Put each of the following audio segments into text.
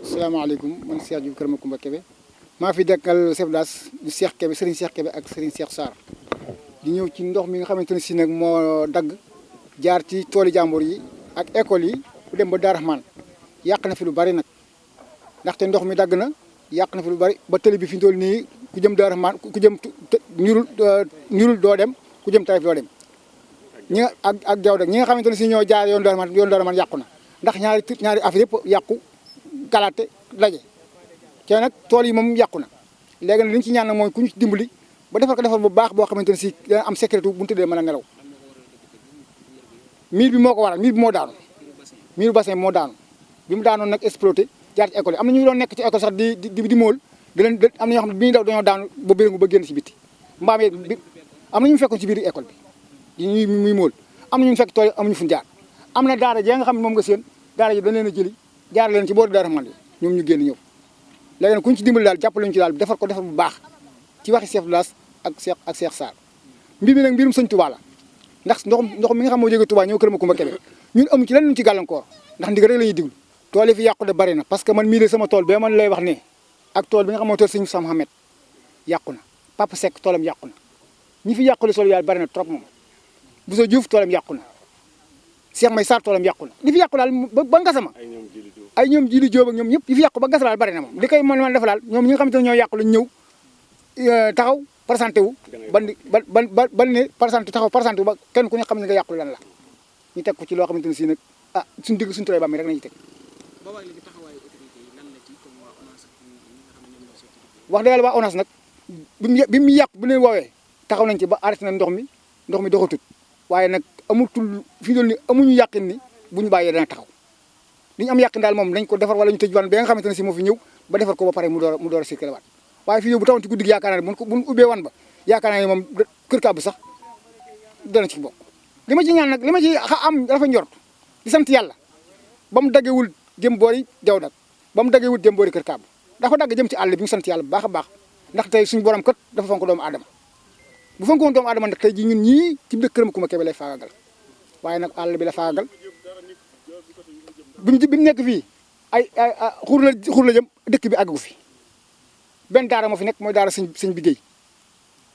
salaamaaleykum man Cheikh Diouf Kër Macoumba Kébé maa fi dekkal chef village di Cheikh Kébé Serigne Cheikh Kébé ak Serigne Cheikh Sarr di ñëw ci ndox mi nga xamante ne si nag moo dagg jaar ci tooli jàmbur yi ak école yi bu dem ba Darou Rahmane yàq na fi lu bari nag ndaxte ndox mi dagg na yàq na fi lu bari ba tëli bi fi ñu toll nii ku jëm Darou Rahmane ku jëm ñurul doo dem ku jëm Taïf doo dem ñi nga ak jaww ñi nga xamante ne si ñoo jaar yoon Darou Rahmane yàqu na ndax ñaari affaire yëpp yàqu kalaate daje te nag tool yi moom yàqu na léegi nag li ñu ci ñaan nag mooy ku ñu ci dimbali ba defar bu baax boo xamante ne si dana am sécurité bu ñu tëddee mën a nelaw miir bi moo ko waral miir bi moo daanu miiru bassin moo daanu bi mu daanoon nag exploité jaar ci école yi am na ñu doon nekk ci école sax di móol di leen am na ñoo xam ne bi ñuy daw dañoo daanu ba béréngu ba génn ci biti mbaam yi bi am na ñu fekkoon ci biir école bi di muy móol am na ñu fekk tool yi amuñu fuñ jaar am na daara jee nga xam ne moom nga seen daara ji dañ leen a jëli jaar leen ci boori Darou Rahmane yi ñoom ñu génn ñëw léegi nag ku ñu ci dimbali daal jàppale ñu ci daal defar ko defar bu baax ci waxi chef de village ak Cheikh Sarr mbir mi nag mbirum sëñ Touba la ndax ndox mi nga xam moo jógee Touba ñëw Kër Macoumba Kébé ñun amu ci lenn luñ ci gàllankoor ndax ndigal rek la ñuy diglu tool yi fi yàqu de bari na parce que man mii de sama tool bee man lay wax ne ak tool bi nga xam moo tool sëñ Moussa Mohamed yàqu na Papa Seck toolam yàqu na ñi fi yàqule sol yàlla bari na trop moom Bousso Diouf toolam yàqu na Cheikh May Sarr toolam yàqu na li fi yàqu daal ba Ngasama ay ñoom Jili Jóob ak ñoom ñëpp yi fi yàqu ba Ngasama daal bari na moom li koy man def daal ñoom ñi nga xamante ne ñoo yàqu lañ ñëw taxaw présenté wu ban ne présenté taxaw présenté wu ba kenn ku ne xam ne nga yàqu lan la ñu teg ko ci loo xamante ne si nag ah suñu digg suñu tolay ba mi rek nañu teg wax dëgg yàlla waa ONAS nag bi mu yàqu bu leen woowee taxaw nañ ci ba arrêté na ndox mi doxatut waaye nag amutul fi doon ni amuñu yàqin ni bu ñu bàyyee dana taxaw li ñu am yàqin daal moom dañ ko defar wala ñu tëj wan ba nga xamante ne si moo fi ñëw ba defar ko ba pare mu door a circulé waat waaye fii bu tawoon ci guddi gi yaakaar naa ne bu ñu ubbee wan ba yaakaar naa ne moom kër kàbb sax dana ci bokk li ma ci ñaan nag li ma ci am dafa njort di sant yàlla ba mu daggewul jëm boori jaw dak ba mu daggewul jëm boori kër kàbb dafa dagg jëm ci àll bi ñu sant yàlla bu baax a baax ndax tey suñu borom kat dafa fonk doomu aadama bu fonkoon doomu aadama nag tey ji ñun ñii ci biir Kër Macoumba Kébé lay faagagal waaye nag àll bi la faagagal bi mu nekk fii ay xur la jëm dëkk bi àggu fi benn daara moo fi nekk mooy daara sëñ bi Guèye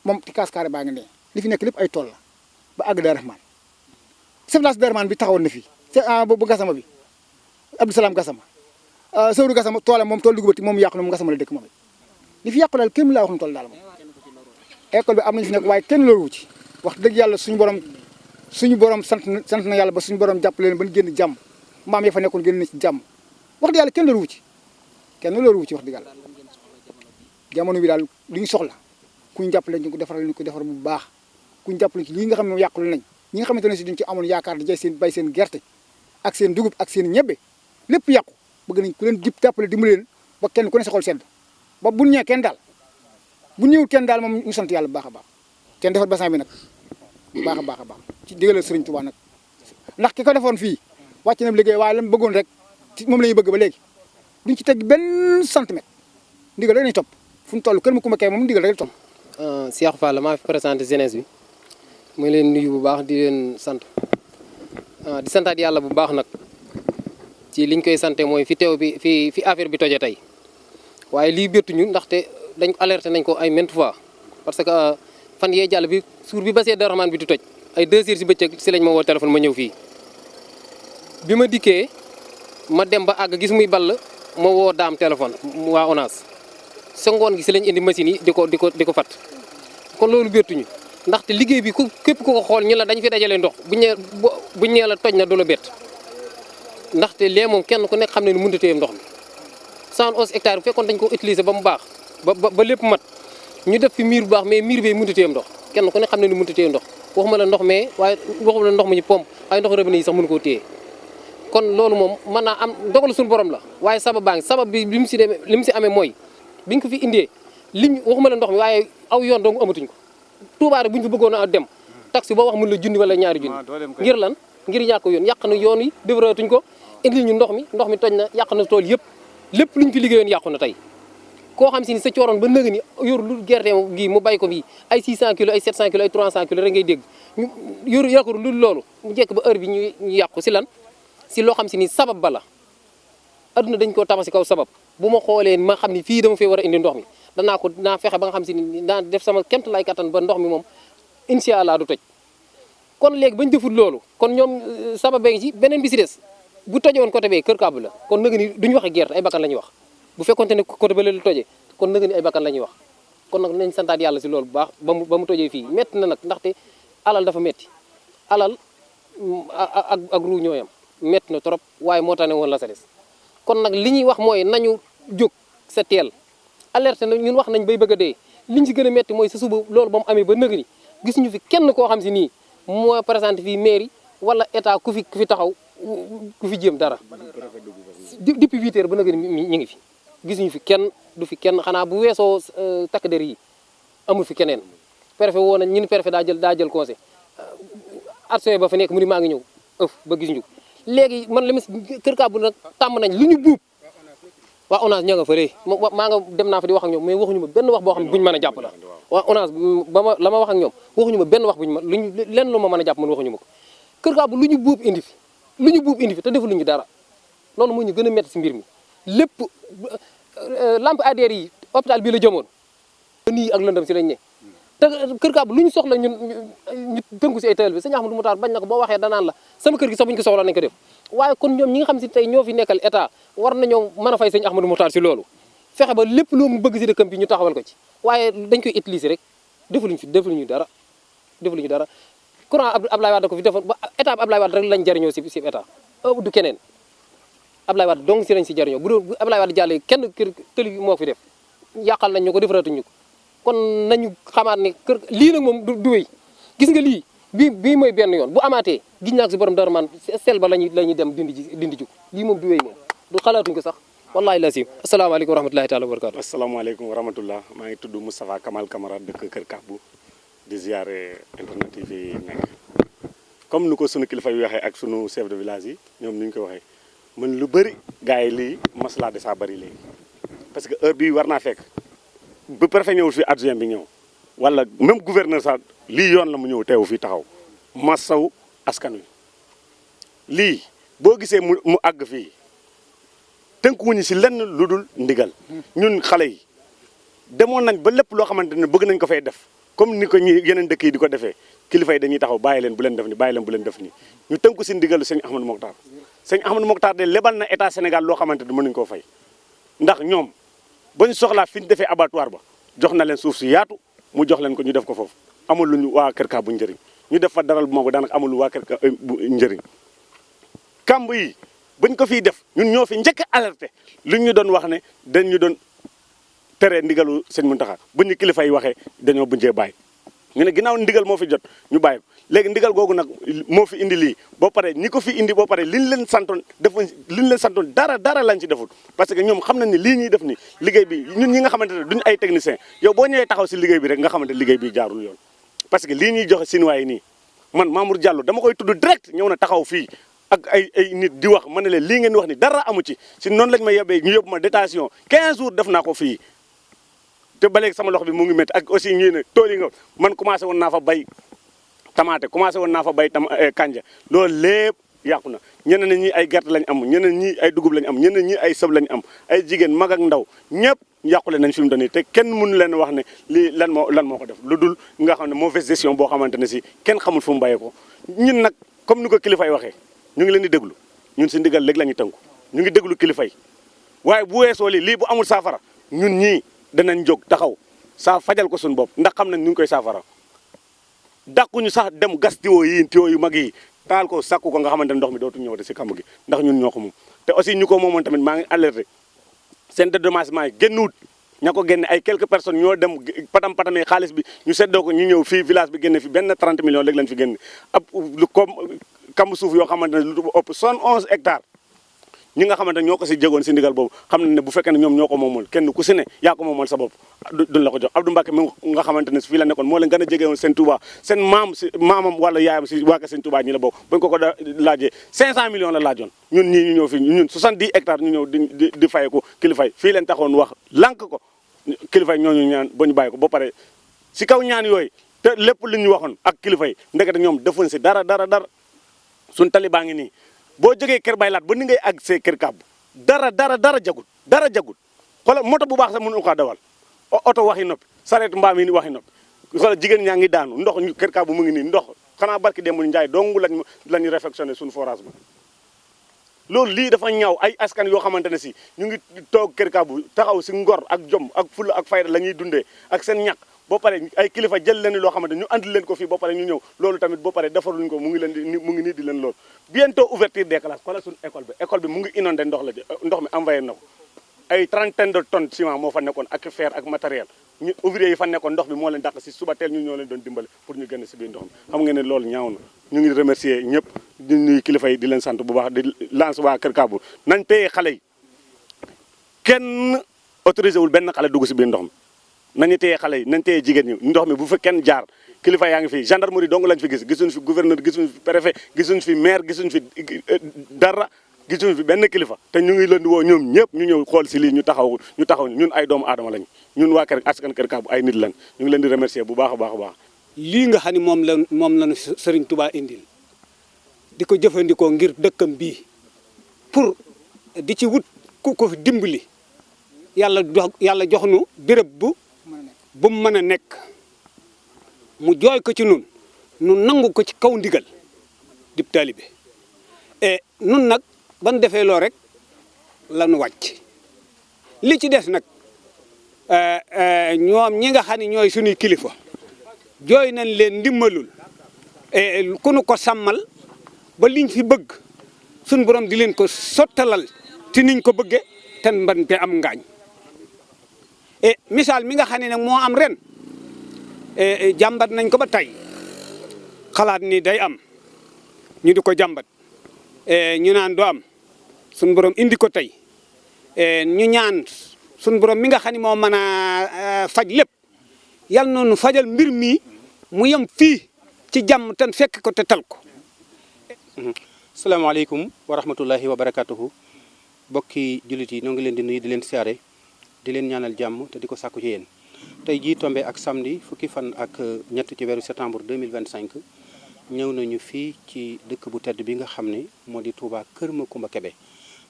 moom ci kaas carré baa ngi ne li fi nekk lépp ay tool la ba àgg Darou Rahmane chef village Darou Rahmane bi taxawoon na fii bu Gassama bi Abdou Salam Gassama Sowru Gassama toolam moom tool dugubati moom yàqu na moom Gassama la dëkk moom li fi yàqu daal kenn laa wax nu tool daal moom école bi am nañu fi nekk waaye kenn loolu wu ci wax dëgg yàlla suñu borom sant na yàlla ba suñu borom jàppale leen ba ñu génn jàmm maam ya fa nekkoon génn na ci jàmm wax dëgg yàlla kenn loolu wu ci wax dëgg yàlla jamono bi daal li ñu soxla ku ñu jàppale ñu ko defar bu baax ku ñu jàppale ci lii nga xam ne moom yàqule nañ ñi nga xamante ne si duñ ci amoon yaakaar di jay bay seen gerte ak seen dugub ak seen ñebbe lépp yàqu bëgg nañ ku leen jib jàppale dimbali leen ba kenn ku ne sa xol sedd ba bu ñëwee kenn daal bu ñëwul kenn daal moom ñu sant yàlla bu baax a baax kenn defar bassin bi nag baax a baax ci digalal Sëriñ Tuubaa nag ndax ki ko defoon fii wàcc na liggéey waaye lan bëggoon rek moom la ñuy bëgg ba léegi duñ ci teg benn centimètre ndigal rek nañ topp fu ñu toll Kër Macoumba Kébé moom ndigal rek topp Cheikh Fall maa fi présenté jeunesse bi muy leen nuyu bu baax di leen sant di santaat yàlla bu baax nag ci liñ koy sante mooy fi teew bi fi affaire bi toje tey waaye lii bettuñu ndaxte dañ ko alerté nañ ko ay maintes fois parce que fan yee jàll bi suur bi basee Darou Rahmane bi di toj ay 2 heures si bëccëg si lañ ma woo téléphone ma ñëw fii bi ma dikkee ma dem ba àgg gis muy ball ma woo daam téléphone waa ONAS sa ngoon gi si lañ indi machine yi di ko fat kon loolu bettuñu ndaxte liggéey bi képp ku ko xool ñu la dañ fi dajale ndox buñ ñee la toj na du la bett ndaxte lee moom kenn ku nekk xam ne ni mënut a téye ndox mi 111 hectares bu fekkoon dañ ko utiliser ba mu baax ba lépp mat ñu def fi miir bu baax mais miir bee mënut a téye ndox kenn ku nekk xam ne ni mënut a téye ndox waxuma la ndox mais waaye waxuma la ndox mu ñu pompe waaye ndox robinet yi sax mënu koo téye kon loolu moom mën naa am dogal suñu borom la waaye sabab bi li mu si amee mooy biñ ko fi indee waxuma la ndox mi waaye aw yoon dong amatuñ ko Touba rek bu ñu fi bëggoon a dem taxi boo wax mun la junni wala ñaari junni ngir lan ngir ñàkk yoon yàq na yoon yi développé tuñ ko indil ñu ndox mi toj na yàq na tool yëpp lépp luñ fi liggéeyoon yàqu na tey koo xam si ni sa cooroon ba nëga ni yor lu gerte gi mu bay ko fii ay 600 kilos ay 700 kilos ay 300 kilos rek ngay dégg ñu yaakaar lu loolu mu jekk ba heure bi ñu yàqu si lan si loo xam si ni sabab ba la adduna dañ koo tabax si kaw sabab bu ma xoolee ma xam ni fii dama fee war a indi ndox mi dinaa fexe ba nga xam si ni naa def sama kemt lay kattan ba ndox mi moom incha allah du toj kon léegi bañ deful loolu kon ñoom sabab bee ngi ci beneen bi si des bu toje woon côté bee kër kàbb la kon nag ni duñu waxe gerte ay bakkan la ñuy wax bu fekkonte ne côté ba la tojee kon nag ni ay bakkan la ñuy wax kon nag nañ santaat yàlla si loolu bu baax ba mu tojee fii métti na nag ndaxte alal dafa métti alal ak ruu ñooyam métti na trop waaye moo tax ne woon la sa des kon nag li ñuy wax mooy nañu jóg sa teel alerte na ñun wax nañ bay bëgg a dee liñ si gën a métti mooy sa suba loolu ba mu amee ba nëg ni gis ñu fi kenn koo xam si nii moo présenté fii mairie wala état ku fi taxaw ku fi jéem dara depuis 8 heures ba nëg ni ñu ngi fi gisuñu fi kenn du fi kenn xanaa bu weesoo takk der yi amul fi keneen préfet woo nañ ñun préfet daa jël conseil action ba fa nekk mu ni maa ngi ñëw ba gis ñu léegi man li ma kër kàbb nag tàmm nañ lu ñu buub waa ONAS ña nga fële maa nga dem naa fa di wax ak ñoom mais waxuñu ma benn wax boo xam ne buñu mën a jàpp la waa ONAS la ma wax ak ñoom waxuñu ma benn wax buñu ma luñu lenn lu ma mën a jàpp man waxuñu ma ko kër kàbb lu ñu buub indi fi te defaluñu dara loolu moo ñu gën a métti si mbir mi lépp lampe ADR yi hôpital bii la jëmoon nii ak lëndëm si lañ ne te kër kàbb lu ñu soxla ñu tënku si ay tëral bi sëñ Ahmadou Moutar bañ na ko boo waxee danaan la sama kër gi sax buñu ko soxla nañ ko def waaye kon ñoom ñi nga xam si tey ñoo fi nekkal état war nañoo mën a fay sëñ Ahmadou Moutar si loolu fexe ba lépp loo mu bëgg si dëkkam bi ñu taxawal ko ci waaye dañ koy utiliser rek defaluñu dara courant Ablaye Wade ko fi defoon ba état bi Ablaye Wade rek lañ jariñoo si état du keneen Ablaye Wade donc si lañ si jariñoo bu doon Ablaye Wade jàllee kenn kër tëli moo fi def yàqal nañ ñu ko defaratuñu ko kon nañu xamaat ne lii nag moom du wéy gis nga lii bii mooy benn yoon bu amaatee giñ naa ko si borom dara man sel ba lañuy dem dindi ji lii moom du wéy moom du xalaatuñ ko sax wallahi la sim asalaamaaleykum wa rahmatulahi taala wa barakatu asalaamaaleykum wa rahmatullah maa ngi tudd Moustapha Kamal Camara dëkk Kër Kàbbu di ziare internet yi fi nekk comme nu ko sunu kilifa yi waxee ak sunu chef de village yi ñoom ni ñu ko waxee man lu bëri gars yi lii maslaa de saa bëri léegi parce que heure bii war naa fekk bu préfet ñëwul fi adjoint bi ñëw wala même gouverneur sax lii yoon la mu ñëw teewu fii taxaw masaw askan wi lii boo gisee mu àgg fii tënkuwuñu si lenn lu dul ndigal ñun xale yi demoon nañ ba lépp loo xamante ne bëgg nañ ko fay def comme ni ko ñi yeneen dëkk yi di ko defee kilifa yi dañuy taxaw bàyyi leen bu leen def ni bàyyi leen bu leen def ni ñu tënku si ndigalu sëñ Ahmadou Mokhtar sëñ Ahmadou Mokhtar de lebal na état Sénégal loo xamante ne mënuñ koo fay ndax ñoom bañ soxlaa fi ñu defee abattoir ba jox na leen suuf si yaatu mu jox leen ko ñu def ko foofu amul lu ñu waa Kër Kàbbu njëriñ ñu def fa daral bu moobu daanaka amul lu waa Kër Kàbbu njëriñ kàmb yi bañ ko fiy def ñun ñoo fi njëkk alerté li ñu doon wax ne dañ ñu doon tere ndigalu sëñ Mountakha bu ñu kilifa yi waxee dañoo bunjee bàyyi ñu ne ginnaaw ndigal moo fi jot ñu bàyyi ko léegi ndigal googu nag moo fi indi lii boo pare ñi ko fi indi boo pare liñ leen santoon dara lañ ci deful parce que ñoom xam nañ ne lii ñuy def ni liggéey bi ñun ñi nga xamante ne duñ ay technicien yow boo ñëwee taxaw si liggéey bi rek nga xamante liggéey bi jaarul yoon parce que lii ñuy joxe sinuwaay yi nii man Mamour Diallo dama koy tudd direct ñëw na taxaw fii ak ay nit di wax ma ne leen lii ngeen wax ni dara amu ci si noonu lañ ma yebbee ñu yóbbu ma détention 15 jours def naa ko fii te ba léegi sama loxo bi mu ngi métti ak aussi ñii ne tool yi nga man commencé woon naa fa bay tamaate commencé woon naa fa bay kanja loolu lépp yàqu na ñeneen ñi ay gerte lañ am ñeneen ñi ay dugub lañ am ñeneen ñi ay sëb lañ am ay jigéen mag ak ndaw ñëpp yàqule nañ fi mu doon nii te kenn mënu leen wax ne lii lan moo ko def lu dul nga xam ne mauvaise gestion boo xamante ne si kenn xamul fu mu bàyyee ko ñun nag comme ni ko kilifa yi waxee ñu ngi leen di déglu ñun si ndigal léegi la ñuy tënku ñu ngi déglu kilifa yi waaye bu weesoo lii bu amul saafara ñun ñii danañ jóg taxaw fajal ko suñu bopp ndax xam nañ ñu ngi koy saafara dàquñu sax dem gas tiwo yu mag yi taal ko sakku ko nga xamante ne ndox mi dootu ñëw de si kàmb gi ndax ñun ñoo ko moom te aussi ñu ko moomoon tamit maa ngi alerté seen dédommagement yi génnuwut ña ko génne ay quelques personnes ñoo dem patamee xaalis bi ñu seddoo ko ñu ñëw fii village bi génne fi benn 30 millions léegi lañ fi génne ab lu comme kamb suuf yoo xamante ne lu ëpp 71 hectares ñi nga xamante ne ñoo ko si jégoon si ndigal boobu xam nañ ne bu fekkee ne ñoom ñoo ko moomoon kenn ku si ne yaa ko moomoon sa bopp duñ la ko jox Abdou Mbacke mi nga xamante ne fii la nekkoon moo leen gën a jege woon seen Touba seen maamam wala yaayam si waa seen Touba ñi la bokk bañ ko laajee 500 millions la laajoon ñun ñii ñu ñëw fii ñun 70 hectares ñu ñëw di fayeku kilifay fii leen taxoon wax lànk ko kilifay ñooñu ñaan ba ñu bàyyi ko ba pare si kaw ñaan yooyu te lépp lu ñu waxoon ak kilifay ndekete ñoom defuñ si dara suñ tali baa ngi nii boo jógee kër Baylaat ba ni ngay àgg see kër Kàbb dara jagut xoolal moto bu baax sax mënu ko dawal oto waxi noppi sareet mbaam yi ni waxi noppi xoolal jigéen ñaa ngi daanu ndox ñu Kër Kaabu mu ngi nii ndox xanaa barki démb Njaay dong lañu réfectionné suñu forage ba loolu lii dafa ñaaw ay askan yoo xamante ne si ñu ngi toog Kër Kaabu taxaw si ngor ak jom ak fulla ak fayda la ñuy dundee ak seen ñàkk boo pare ay kilifa jël leen loo xamante ñu andi leen ko fii boo pare ñu ñëw loolu tamit boo pare defaluñ ko mu ngi nii di leen loolu bientôt ouverture des classes xoolal suñu école bi mu ngi inondé ndox mi envoyé na ko ay trentaine de tonnes ciment moo fa nekkoon ak fer ak matériel ñu ouvrier yi fa nekkoon ndox bi moo leen dàq si suba teel ñu ñoo leen doon dimbale pour ñu génn si biir ndox mi xam nga ne loolu ñaaw na ñu ngi remercier ñëpp di nuyu kilifa yi di leen sant bu baax di lance waa Kër Kaabu nañ téye xale yi kenn autorisé wul benn xale dugg si biir ndox mi nañu téye xale yi nañ téye jigéen ñi ndox mi bu fa kenn jaar kilifa yaa ngi fi gendarmerie dong lañ fi gisuñ fi gouverneur gisuñ fi préfet gisuñ fi maire gisuñ fi dara gisuñ fi benn kilifa te ñu ngi leen di woo ñoom ñëpp ñu ñëw xool si lii ñu taxaw ñun ay doomu aadama lañ ñun waa askan Kër Kaabu ay nit lañ ñu ngi leen di remercier bu baax a baax lii nga xam ne moom lañu Serigne Touba indil di ko jëfandikoo ngir dëkkam bii pour di ci wut ku ko dimbali yàlla jox nu béréb bu mu mën a nekk mu jooy ko ci nun nangu ko ci kaw ndigal dib taalibe nun nag ban defee loo rek lanu wàcc li ci des nag ñoom ñi nga xam ne ñooy suñuy kilifa jooy nañ leen ndimbalul ku nu ko sàmmal ba liñ fi bëgg suñ borom di leen ko sottalal ci niñ ko bëgge te mban te am ngaañ misaal mi nga xam ne nag moo am ren jàmbat nañ ko ba tey xalaat ni day am ñu di ko jàmbat ñu naan du am suñ borom indi ko tey ñu ñaan suñ borom mi nga xam ne moo mën a faj lépp yal noonu fajal mbir mi mu yem fii ci jàmm tan fekk ko te tal ko. salaamaaleykum wa rahmatullahi wa barakatuhu bokki jullit yi ñoo ngi leen di nuyu di leen siyaare di leen ñaanal jàmm te di ko sàkku ci yéen tey jii tombé ak samedi fukki fan ak ñett ci weeru septembre 2025 ñëw nañu fii ci dëkk bu tedd bi nga xam ne moo di Touba Kër Macoumba Kébé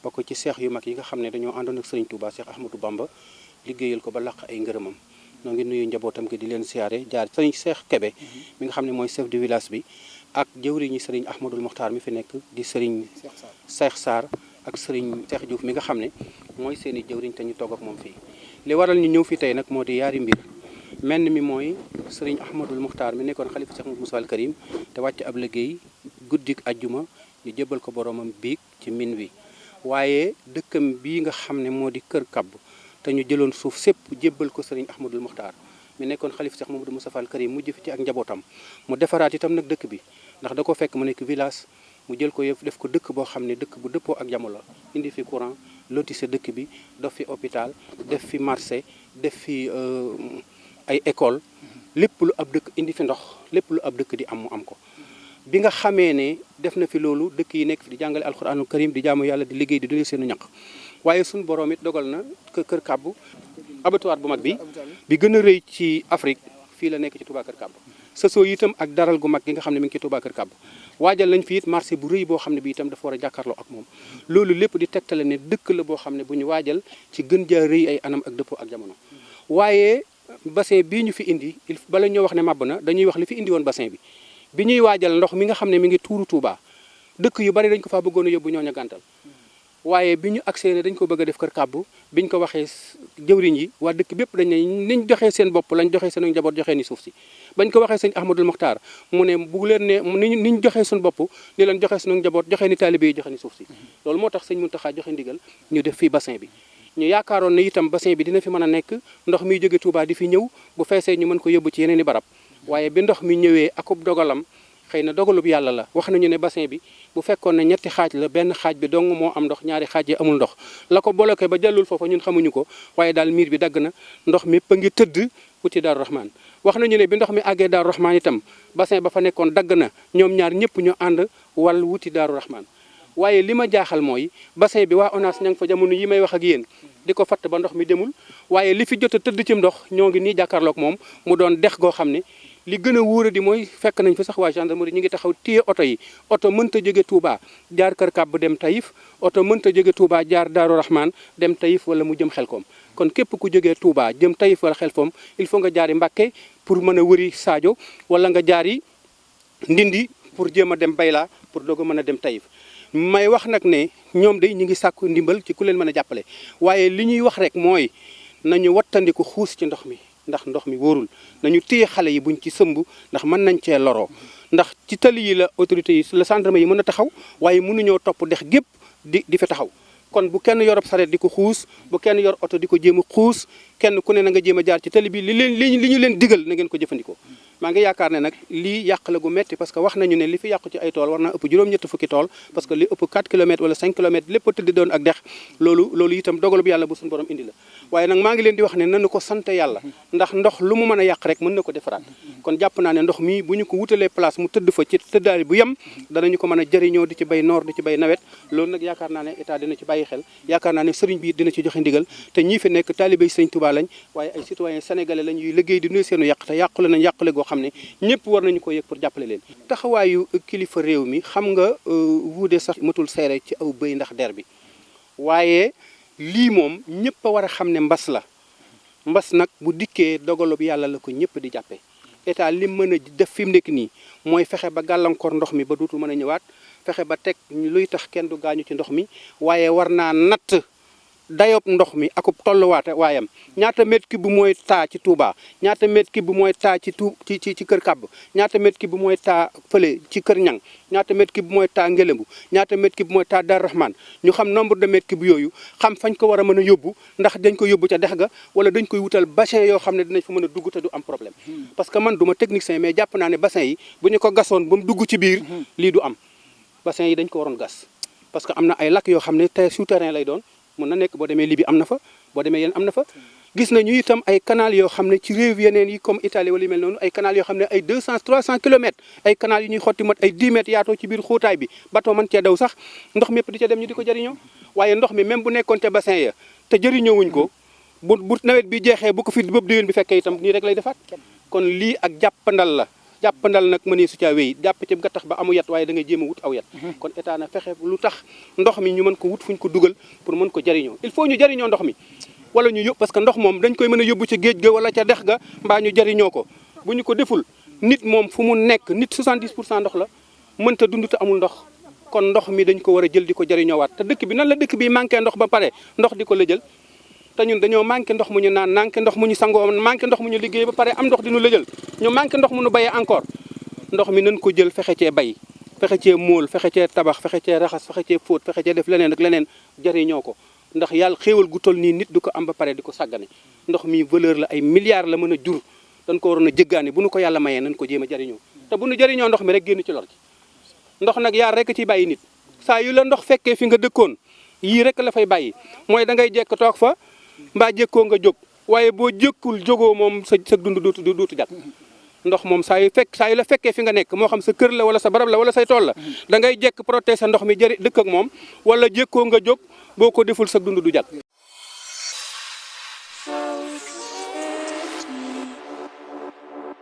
bokk ci seex yu mag yi nga xam ne dañoo àndoon ak Serigne Touba Cheikh Ahmadou Bamba liggéeyal ko ba laq ay ngërëmam noo ngi nuyu njabootam gi di leen siyaare jaar Serigne Cheikh Kébé mi nga xam ne mooy chef de village bi ak jëwriñi Serigne Ahmadoul Mokhtar mi fi nekk di Serigne Cheikh Sarr ak Serigne Cheikh Diouf mi nga xam ne mooy seen i jëwriñ te ñu toog ak moom fii li waral ñu ñëw fi tey nag moo di yaari mbir menn mi mooy Serigne Ahmadoul Mokhtar mi nekkoon xalifa Cheikh Moussa al Karim te wàcc ab liggéey guddik ajjuma ñu jébbal ko boromam biig ci min wi waaye dëkkam bii nga xam ne moo di Kër Kaabu te ñu jëloon suuf sépp jébbal ko Serigne Ahmadoul Mokhtar mi nekkoon xalifa Cheikh Mamadou Moustapha al Karim mujj fi ci ak njabootam mu defaraat itam nag dëkk bi ndax da ko fekk mu nekk village mu jël ko yëpp def ko dëkk boo xam ne dëkk bu dëppoo ak jamono indi fi courant lotissé dëkk bi def fi hôpital def fi marché def fi ay école lépp lu ab dëkk indi fi ndox lépp lu ab dëkk di am mu am ko bi nga xamee ne def na fi loolu dëkk yi nekk fi di jàngale alxuraanul karim di jaamu yàlla di liggéey di dundee seenu ñaq waaye suñu borom it dogal na Kër Kaabu abattoir bu mag bi gën a rëy ci Afrique fii la nekk ci Touba Kër Kaabu sësoo itam ak daral gu mag gi nga xam ne mi ngi ci Touba Kër Kaabu waajal nañ fi it marché bu rëy boo xam ne bi itam dafa war a jàkkaarloo ak moom loolu lépp di tegtale ne dëkk la boo xam ne bu ñu waajal ci gën jaa rëy ay anam ak dëppoo ak jamono waaye bassin bii ñu fi indi bala ñoo wax ne màbb na dañuy wax li fi indi woon bassin bi ñuy waajal ndox mi nga xam ne mi ngi tuuru Touba dëkk yu bari dañ ko faa bëggoon a yóbbu ñooñu gàntal waaye bi ñu agsee ne dañ ko bëgg a def Kër Kaabu biñ ko waxee jëwriñ yi waa dëkk bépp dañ ne niñ joxee seen bopp lañ joxee seen njaboot joxee ni suuf si bañ ko waxee sëñ Ahmadoul Mokhtar mu ne bu leen ne niñ joxee suñu bopp ni leen joxee suñu njaboot joxee ni taalibe yi joxee ni suuf si loolu moo tax sëñ Mountakha joxe ndigal ñu def fii bassin bi ñu yaakaaroon ne itam bassin bi dina fi mën a nekk ndox miy jóge Touba di fi ñëw bu feesee ñu mën ko yóbbu ci yeneen i barab waaye bi ndox mi ñëwee akub dogalam xëy na dogalub yàlla la wax nañu ne bassin bi bu fekkoon ne ñetti xaaj la benn xaaj bi dong moo am ndox ñaari xaaj yi amul ndox la ko bloqué ba jàllul foofa ñun xamuñu ko waaye daal miir bi dagg na ndox mi a ngi tëdd wuti Daaru Rahman wax nañu ne bi ndox mi àggee Daaru Rahman itam bassin ba fa nekkoon dagg na ñoom ñaar ñëpp ñu ànd wal wuti Daaru Rahman waaye li ma jaaxal mooy bassin bi waa ONAS ña ngi fa jamono yi may wax ak yéen di ko fatt ba ndox mi demul waaye li fi jot a tëdd ci ndox ñoo ngi nii jàkkaarloog moom mu doon dex goo xam ne li gën a wóora di mooy fekk nañ fi sax waa gendarmerie ñu ngi taxaw téye oto yi oto mënta jóge Touba jaar Kër Kàbb dem Taïf oto mënta jóge Touba jaar Daaru Rahman dem Taïf wala mu jëm Xelkom kon képp ku jógee Touba jëm Taïf wala Xelkom il faut nga jaari Mbàkke pour mën a wëri Sadio wala nga jaari Ndindi pour jéem a dem Bayla pour doog a mën a dem Taïf may wax nag ne ñoom day ñu ngi sàkku ndimbal ci ku leen mën a jàppale waaye li ñuy wax rek mooy nañu wattandiku xuus ci ndox mi ndax ndox mi wóorul nañu téye xale yi buñ ci sëmb ndax mën nañ cee loroo ndax ci tali yi la autorités yi la gendarme yi mën a taxaw waaye mënuñoo topp dex gépp di fa taxaw kon bu kenn yorob sareet di ko xuus bu kenn yor oto di ko jéem a xuus kenn ku ne na nga jéem a jaar ci tali bi li ñu leen digal na ngeen ko jëfandikoo maa ngi yaakaar ne nag lii yàq la gu metti parce que wax nañu ne li fi yàqu ci ay tool war naa ëpp juróom-ñett fukki tool parce que li ëpp 4 kilomètres wala 5 kilomètres lépp tëdd doon ak dex loolu itam dogalub yàlla bu suñu borom indi la waaye nag maa ngi leen di wax ne nañu ko sant yàlla ndax ndox lu mu mën a yàq rek mën na ko defaraat kon jàpp naa ne ndox mi bu ñu ko wutalee place mu tëdd fa ci tëddaali bu yem danañu ko mën a jëriñoo di ci bay noor di ci bay nawet loolu nag yaakaar naa ne état dina ci bàyyi xel yaakaar naa ne sëriñ bi dina ci joxe ndigal te ñii fi nekk taalibé sëriñ Tuubaa lañ waaye ay citoyens sénégalais lañ yuy liggéey di nuyu seenu yàq te yàqule nañ yàqule goo xam ne ñëpp war nañu ko yëg pour jàppale leen taxawaayu kilifa réew mi xam nga wuude sax matul seere ci aw bëy ndax der bi waaye lii moom ñëpp a war a xam ne mbas la mbas nag bu dikkee dogalub yàlla la ko ñëpp di jàppee état li mën a def fi mu nekk nii mooy fexe ba gàllankoor ndox mi ba dootul mën a ñëwaat fexe ba teg luy tax kenn du gaañu ci ndox mi waaye war naa natt dayob ndox mi akub tolluwaate waayam ñaata mètre cube bu mooy taa ci Touba ñaata mètre cube bu mooy taa ci Kër Kàbb ñaata mètre cube bu mooy taa fële ci Kër Ñang ñaata mètre cube bu mooy taa Ngelembu ñaata mètre cube bu mooy taa Dar Rahman ñu xam nombre de mètre cube yooyu xam fañ ko war a mën a yóbbu ndax dañ ko yóbbu ca dex ga wala dañ koy wutal bassin yoo xam ne dinañ fa mën a dugg te du am problème parce que man du ma technicien mais jàpp naa ne bassin yi bu ñu ko gasoon ba mu dugg ci biir lii du am bassin yi dañ ko waroon gas parce que am na ay lac yoo xam ne te souterrain lay doon mën na nekk boo demee Libye am na fa boo demee yéen am na fa gis nañu itam ay canal yoo xam ne ci réew yeneen yi comme Italie wala yu mel noonu ay canal yoo xam ne ay 200 300 kilomètres ay canal yu ñuy xotti mat ay 10 mètres yaatoo ci biir xóotaay bi bateau mën cee daw sax ndox mépp di ca dem ñu di ko jëriñoo waaye ndox mi même bu nekkoon ca bassin ya te jëriñoo wuñ ko bu nawet bi jeexee bu ko fi bëb déwén bi fekkee itam nii rek lay defaat kon lii ak jàppandal la jàppandal nag mënee su caa wéy jàpp ci gattax ba amu yat waaye da ngay jéem a wut aw yat kon état na fexe lu tax ndox mi ñu mën ko wut fu ñu ko dugal pour mën ko jëriñoo il faut ñu jëriñoo ndox mi wala ñu yóbbu parce que ndox moom dañ koy mën a yóbbu ca géej ga wala ca dex ga mbaa ñu jëriñoo ko bu ñu ko deful nit moom fu mu nekk nit 70% ndox la mënta dund te amul ndox kon ndox mi dañ ko war a jël di ko jëriñoowaat te dëkk bi nan la dëkk bi manqué ndox ba pare ndox di ko lëjël te ñun dañoo manqué ndox mu ñu naan manqué ndox mu ñu sangoo manqué ndox mu ñu liggéey ba pare am ndox di ñu lëjël ñu manqué ndox mu ñu bayee encore ndox mi nañ ko jël fexe cee bay fexe cee móol fexe cee tabax fexe cee raxas fexe cee fóot fexe cee def leneen ak leneen jëriñoo ko ndax yàlla xéewal gu toll nii nit du ko am ba pare di ko sàggane ndox mi valeur la ay milliards la mën a jur dañ ko waroon a jëggaane bu nu ko yàlla mayee nañ ko jéem a jëriñoo te bu nu jëriñoo ndox mi rek génn ci lor ci ndox nag yaar rek ciy bàyyi nit saa yu la ndox fekkee fi nga dëkkoon yii rek la fay bàyyi mooy da ngay jekk toog fa mbaa jékkoo nga jóg waaye boo jékkul jógoo moom sa dund dootu jàkk ndox moom saa yu la fekkee fi nga nekk moo xam sa kër la wala sa barab la wala say tool la da ngay jekk protéger sa ndox mi jëri dëkk ak moom wala jékkoo nga jóg boo ko deful sa dund du jàkk